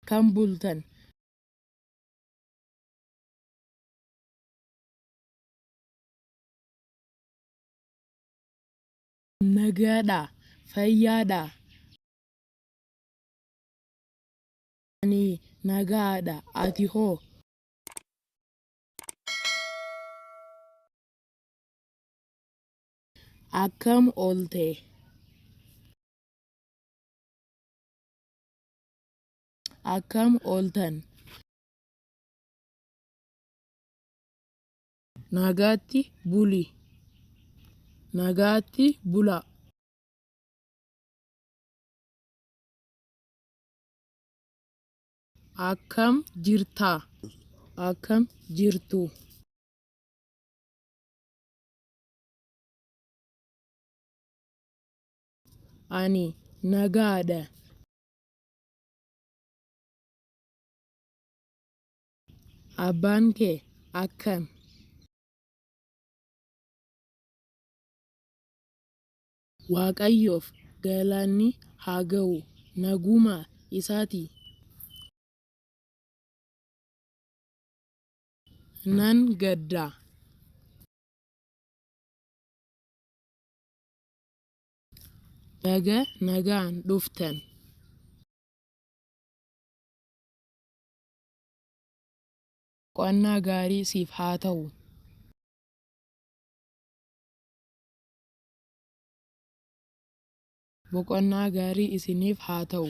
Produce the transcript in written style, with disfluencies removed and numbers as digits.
akkam bultan nagaadha fayyaadha ani nagaadha ati hoo akkam oolte akkam ooltan nagaatti buli nagaatti bula akkam jirta akkam jirtu ani nagaadha abbaan kee akkam waaqayyoof galanni haa ga'u naguma isaati nan gadda baga nagaan dhuftan qonnaa gaarii siif haa ta'u boqonnaa gaarii isiniif haa ta'u